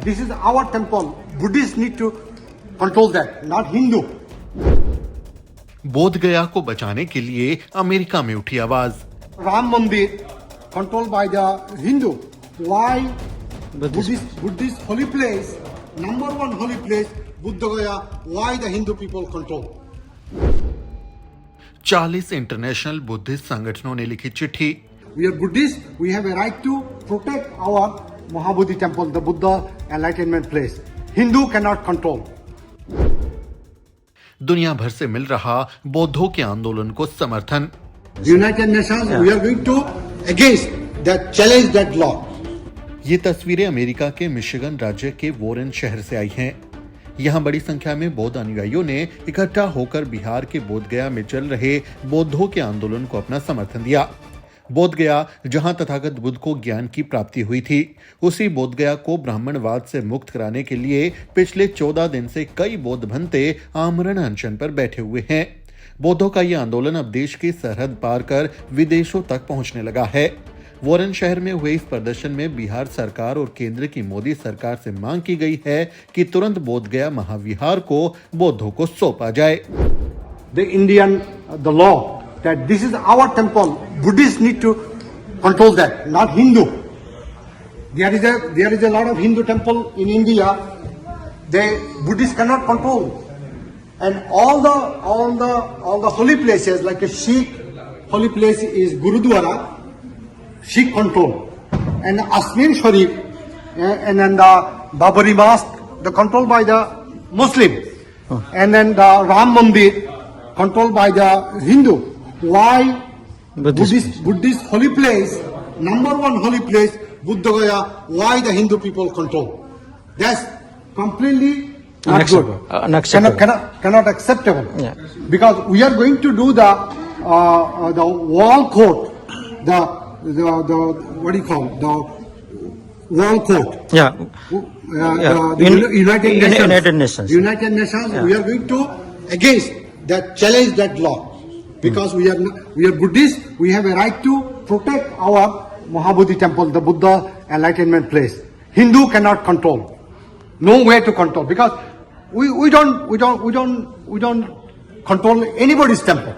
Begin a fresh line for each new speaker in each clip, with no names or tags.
This is our temple. Buddhists need to control that, not Hindu.
बोध गया को बचाने के लिए अमेरिका में उठी आवाज।
Ram Mandir controlled by the Hindu. Why Buddhist holy place, number one holy place, Buddha Gaya, why the Hindu people control?
40 international Buddhist संगठनों ने लिखी चिट्ठी।
We are Buddhists, we have a right to protect our Mahabodhi temple, the Buddha enlightenment place. Hindu cannot control.
दुनिया भर से मिल रहा बौद्धों के आंदोलन को समर्थन।
United Nations, we are going to against that, challenge that law.
ये तस्वीरें अमेरिका के मिशिगन राज्य के वोरेन शहर से आई हैं। यहाँ बड़ी संख्या में बौद्ध अनुयायियों ने इकट्ठा होकर बिहार के बोध गया में चल रहे बौद्धों के आंदोलन को अपना समर्थन दिया। बोध गया जहां तथागत बुद्ध को ज्ञान की प्राप्ति हुई थी, उसी बोध गया को ब्राह्मणवाद से मुक्त कराने के लिए पिछले 14 दिन से कई बौद्ध भंते आमरण अनशन पर बैठे हुए हैं। बौद्धों का ये आंदोलन अब देश की सरहद पार कर विदेशों तक पहुंचने लगा है। वोरेन शहर में हुए इस प्रदर्शन में बिहार सरकार और केंद्र की मोदी सरकार से मांग की गई है कि तुरंत बोध गया महाविहार को बौद्धों को सौंपा जाए।
The law that this is our temple, Buddhists need to control that, not Hindu. There is a lot of Hindu temple in India. Buddhists cannot control, and all the holy places like a Sikh holy place is Gurudwara, Sikh control, and Asmin Sharif, and then the Babari Mosque, the control by the Muslim, and then the Ram Mandir controlled by the Hindu. Why Buddhist holy place, number one holy place, Buddha Gaya, why the Hindu people control? That's completely not good. Cannot acceptable. Yeah. Because we are going to do the wall court, the what do you call it? The wall court.
Yeah.
United Nations.
Yeah.
We are going to against that, challenge that law. Because we are Buddhists, we have a right to protect our Mahabodhi temple, the Buddha enlightenment place. Hindu cannot control. No way to control, because we don't control anybody's temple.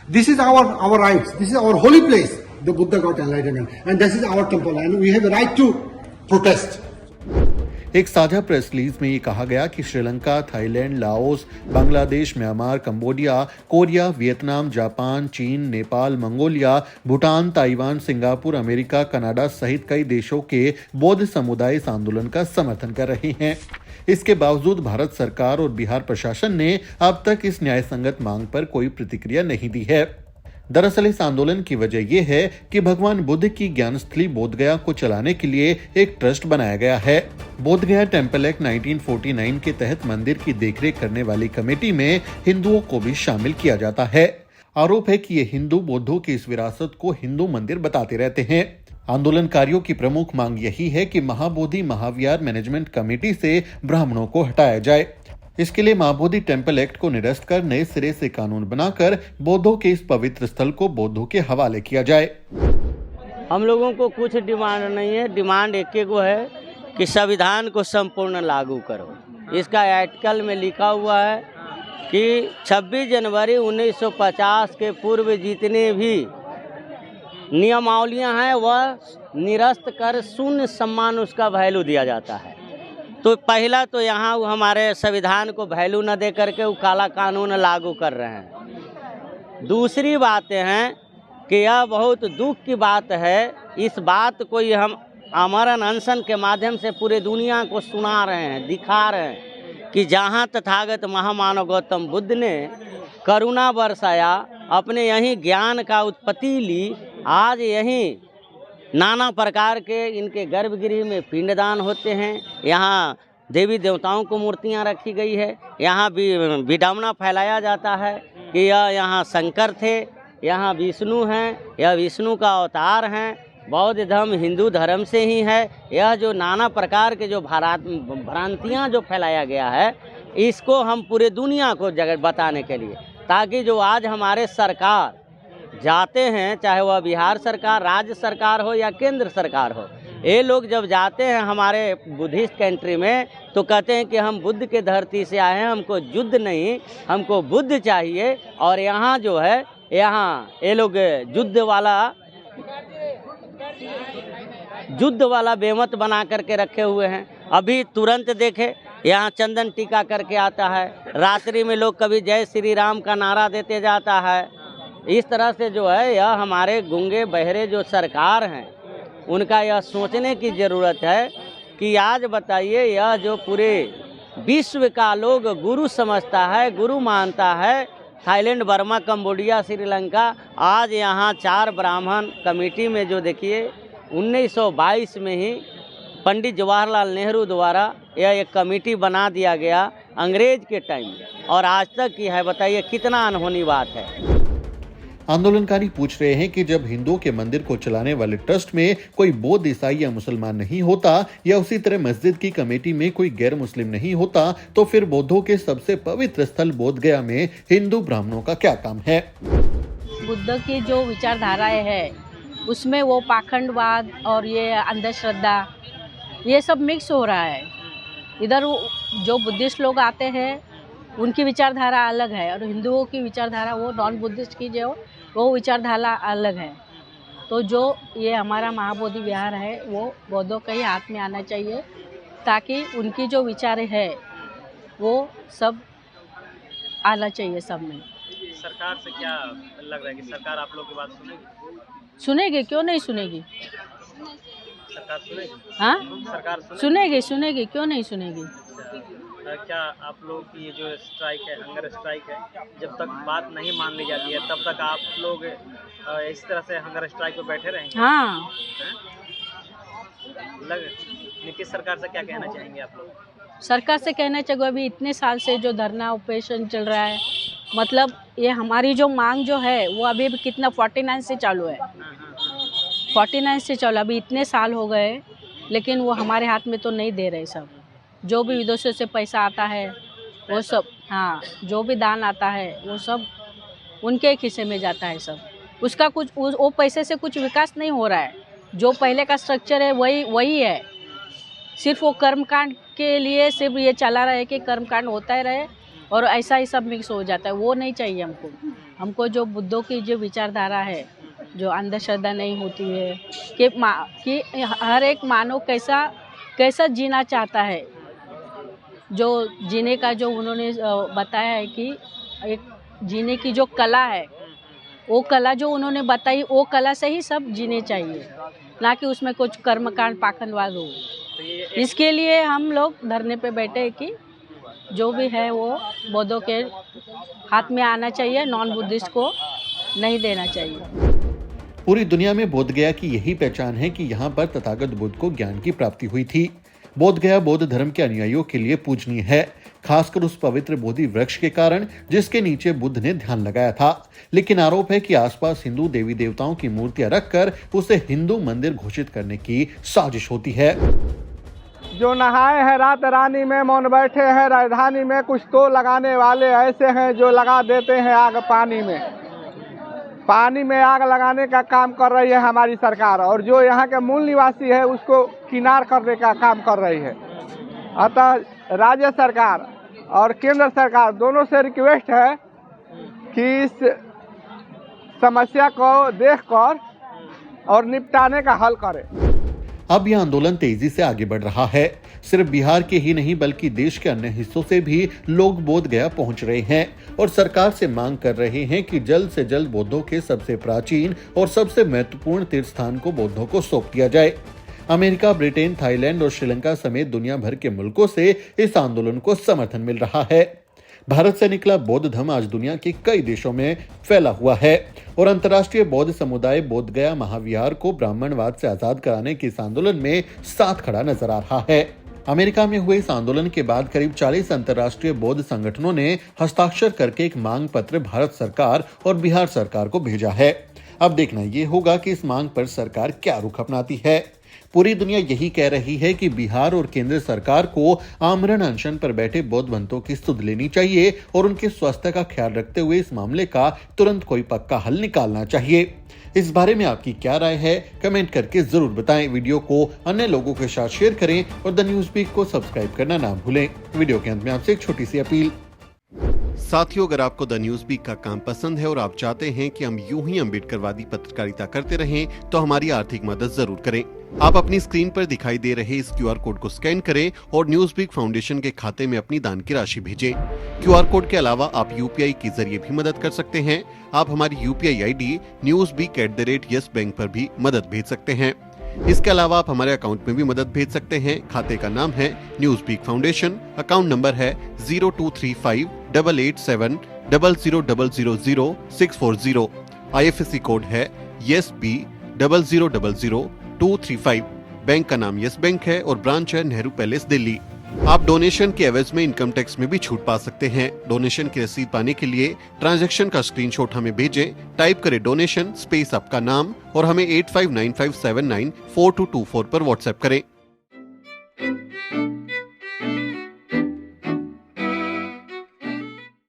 This is our rights. This is our holy place, the Buddha got enlightenment, and this is our temple, and we have a right to protest.
एक साझा press release में ये कहा गया कि Sri Lanka, Thailand, Laos, Bangladesh, Myanmar, Cambodia, Korea, Vietnam, Japan, चीन, Nepal, Mongolia, Bhutan, Taiwan, Singapore, America, Canada सहित कई देशों के बौद्ध समुदाय इस आंदोलन का समर्थन कर रहे हैं। इसके बावजूद भारत सरकार और बिहार प्रशासन ने अब तक इस न्याय संगत मांग पर कोई प्रतिक्रिया नहीं दी है। दरअसल इस आंदोलन की वजह यह है कि भगवान बुद्ध की ज्ञानस्थली बोध गया को चलाने के लिए एक ट्रस्ट बनाया गया है। बोध गया टेम्पल एक्ट 1949 के तहत मंदिर की देखरेख करने वाली कमेटी में हिंदुओं को भी शामिल किया जाता है। आरोप है कि ये हिंदू बौद्धों की इस विरासत को हिंदू मंदिर बताते रहते हैं। आंदोलनकारियों की प्रमुख मांग यही है कि महाबोधि महाविहार मैनेजमेंट कमेटी से ब्राह्मणों को हटाया जाए। इसके लिए महाबोधि टेम्पल एक्ट को निरस्त कर नए सिरे से कानून बनाकर बौद्धों के इस पवित्र स्थल को बौद्धों के हवाले किया जाए।
हम लोगों को कुछ डिमांड नहीं है, डिमांड एक है कि संविधान को संपूर्ण लागू करो। इसका आर्टिकल में लिखा हुआ है कि 26 जनवरी 1950 के पूर्व जितने भी नियमावलियां हैं वह निरस्त कर शून्य सम्मान उसका वैल्यू दिया जाता है। तो पहला तो यहाँ हमारे संविधान को वैल्यू न दे करके वो काला कानून लागू कर रहे हैं। दूसरी बातें हैं कि यह बहुत दुख की बात है। इस बात को ही हम आमरण अनशन के माध्यम से पूरे दुनिया को सुना रहे हैं, दिखा रहे हैं कि जहाँ तथागत महामानव गौतम बुद्ध ने करुणा बरसाया, अपने यहीं ज्ञान का उत्पत्ति ली, आज यहीं नाना प्रकार के इनके गर्भगृह में पिंडदान होते हैं। यहाँ देवी देवताओं को मूर्तियाँ रखी गई है। यहाँ भी विडंबना फैलाया जाता है कि यह यहाँ शंकर थे, यहाँ विष्णु हैं, यह विष्णु का अवतार हैं। बौद्ध धर्म हिंदू धर्म से ही है। यह जो नाना प्रकार के जो भ्रांतियाँ जो फैलाया गया है, इसको हम पूरे दुनिया को जगह बताने के लिए, ताकि जो आज हमारे सरकार जाते हैं, चाहे वह बिहार सरकार, राज्य सरकार हो या केंद्र सरकार हो, ये लोग जब जाते हैं हमारे बुद्धिस्ट कंट्री में तो कहते हैं कि हम बुद्ध के धरती से आए हैं, हमको युद्ध नहीं, हमको बुद्ध चाहिए। और यहाँ जो है, यहाँ ये लोग युद्ध वाला बेमत बना करके रखे हुए हैं। अभी तुरंत देखे, यहाँ चंदन टीका करके आता है, रात्रि में लोग कभी जय श्री राम का नारा देते जाता है। इस तरह से जो है, यह हमारे गूंगे बहरे जो सरकार हैं उनका यह सोचने की ज़रूरत है कि आज बताइए, यह जो पूरे विश्व का लोग गुरु समझता है, गुरु मानता है, थाईलैंड, बर्मा, कंबोडिया, श्रीलंका, आज यहाँ 4 ब्राह्मण कमेटी में जो देखिए 1922 में ही पंडित जवाहरलाल नेहरू द्वारा यह एक कमेटी बना दिया गया अंग्रेज के टाइम में, और आज तक की है। बताइए कितना अनहोनी बात है।
आंदोलनकारी पूछ रहे हैं कि जब हिंदुओं के मंदिर को चलाने वाले ट्रस्ट में कोई बौद्ध, ईसाई या मुसलमान नहीं होता, या उसी तरह मस्जिद की कमेटी में कोई गैर मुस्लिम नहीं होता, तो फिर बौद्धों के सबसे पवित्र स्थल बोध गया में हिंदू ब्राह्मणों का क्या काम है?
बुद्ध की जो विचारधाराएं है उसमें वो पाखंडवाद और ये अंधश्रद्धा, ये सब मिक्स हो रहा है। इधर जो बुद्धिस्ट लोग आते हैं उनकी विचारधारा अलग है, और हिंदुओं की विचारधारा, वो नॉन बुद्धिस्ट की जो वो विचारधारा अलग है। तो जो ये हमारा महाबोधि विहार है वो बौद्धों के ही हाथ में आना चाहिए, ताकि उनकी जो विचार है वो सब आना चाहिए सब में।
सरकार से क्या लग रहा है कि सरकार आप लोग की बात सुनेगी?
सुनेगी, क्यों नहीं सुनेगी?
सरकार सुनेगी?
हाँ,
सरकार
सुनेगी, क्यों नहीं सुनेगी?
क्या आप लोग की ये जो स्ट्राइक है, हंगर स्ट्राइक है, जब तक बात नहीं मान ली जाती है तब तक आप लोग इस तरह से हंगर स्ट्राइक पे बैठे रहेंगे?
हाँ।
नीतीश सरकार से क्या कहना चाहेंगे आप लोग?
सरकार से कहना चाहिए, अभी इतने साल से जो धरना ऑपरेशन चल रहा है, मतलब ये हमारी जो मांग जो है वो अभी भी कितना 49 से चालू है, 49 से चालू, अभी इतने साल हो गए, लेकिन वो हमारे हाथ में तो नहीं दे रहे। सब जो भी विदेशों से पैसा आता है वो सब, हाँ, जो भी दान आता है वो सब उनके हिस्से में जाता है सब। उसका कुछ वो पैसे से कुछ विकास नहीं हो रहा है। जो पहले का स्ट्रक्चर है वही है। सिर्फ वो कर्मकांड के लिए सिर्फ ये चला रहा है कि कर्मकांड होता ही रहे, और ऐसा ही सब मिक्स हो जाता है। वो नहीं चाहिए हमको। हमको जो बुद्धों की जो विचारधारा है, जो अंधश्रद्धा नहीं होती है, कि हर एक मानव कैसा जीना चाहता है, जो जीने का जो उन्होंने बताया है कि एक जीने की जो कला है, वो कला जो उन्होंने बताई, वो कला से ही सब जीने चाहिए, ना कि उसमें कुछ कर्मकांड पाखंडवाद हो। इसके लिए हम लोग धरने पे बैठे हैं कि जो भी है वो बौद्धों के हाथ में आना चाहिए, नॉन बुद्धिस्ट को नहीं देना चाहिए।
पूरी दुनिया में बोध गया की यही पहचान है कि यहाँ पर तथागत बुद्ध को ज्ञान की प्राप्ति हुई थी। बोध गया बौद्ध धर्म के अनुयायियों के लिए पूजनीय है, खासकर उस पवित्र बोधि वृक्ष के कारण जिसके नीचे बुद्ध ने ध्यान लगाया था। लेकिन आरोप है कि आसपास हिंदू देवी देवताओं की मूर्तियां रखकर उसे हिंदू मंदिर घोषित करने की साजिश होती है।
जो नहाए हैं रात रानी में, मौन बैठे हैं राजधानी में, कुछ तो लगाने वाले ऐसे हैं जो लगा देते हैं आग पानी में। पानी में आग लगाने का काम कर रही है हमारी सरकार, और जो यहाँ के मूल निवासी है उसको किनार करने का काम कर रही है। अतः राज्य सरकार और केंद्र सरकार दोनों से रिक्वेस्ट है कि इस समस्या को देखकर और निपटाने का हल करें।
अब यह आंदोलन तेजी से आगे बढ़ रहा है। सिर्फ बिहार के ही नहीं बल्कि देश के अन्य हिस्सों से भी लोग बोध गया पहुंच रहे हैं और सरकार से मांग कर रहे हैं कि जल्द से जल्द बौद्धों के सबसे प्राचीन और सबसे महत्वपूर्ण तीर्थ स्थान को बौद्धों को सौंप दिया जाए। अमेरिका, ब्रिटेन, थाईलैंड और श्रीलंका समेत दुनिया भर के मुल्कों से इस आंदोलन को समर्थन मिल रहा है। भारत से निकला बौद्ध धर्म आज दुनिया के कई देशों में फैला हुआ है और अंतर्राष्ट्रीय बौद्ध समुदाय बोध गया महाविहार को ब्राह्मणवाद से आजाद कराने के इस आंदोलन में साथ खड़ा नजर आ रहा है। अमेरिका में हुए इस आंदोलन के बाद करीब 40 अंतर्राष्ट्रीय बौद्ध संगठनों ने हस्ताक्षर करके एक मांग पत्र भारत सरकार और बिहार सरकार को भेजा है। अब देखना ये होगा कि इस मांग पर सरकार क्या रुख अपनाती है। पूरी दुनिया यही कह रही है कि बिहार और केंद्र सरकार को आमरण अनशन पर बैठे बौद्ध भक्तों की सुध लेनी चाहिए और उनके स्वास्थ्य का ख्याल रखते हुए इस मामले का तुरंत कोई पक्का हल निकालना चाहिए। इस बारे में आपकी क्या राय है, कमेंट करके जरूर बताएं। वीडियो को अन्य लोगों के साथ शेयर करें और द न्यूज वीक को सब्सक्राइब करना ना भूलें। वीडियो के अंत में आपसे एक छोटी सी अपील। साथियों, अगर आपको द न्यूज वीक का काम पसंद है और आप चाहते हैं कि हम यूं ही अम्बेडकरवादी पत्रकारिता करते रहें, तो हमारी आर्थिक मदद जरूर करें। आप अपनी स्क्रीन पर दिखाई दे रहे इस QR कोड को स्कैन करें और न्यूज वीक फाउंडेशन के खाते में अपनी दान की राशि भेजें। QR कोड के अलावा आप UPI के जरिए भी मदद कर सकते हैं। आप हमारी UPI ID newsweek@YesBank पर भी मदद भेज सकते हैं। इसके अलावा आप हमारे अकाउंट में भी मदद भेज सकते हैं। खाते का नाम है news week foundation, account number है 02358800000640। IFSC कोड है YesB000235। बैंक का नाम यस बैंक है और ब्रांच है नेहरू पैलेस, दिल्ली। आप डोनेशन के एवज में इनकम टैक्स में भी छूट पा सकते हैं। डोनेशन की रसीद पाने के लिए ट्रांजैक्शन का स्क्रीनशॉट हमें भेजें। टाइप करें डोनेशन स्पेस आपका नाम और हमें 8595794224 पर व्हाट्सएप करें।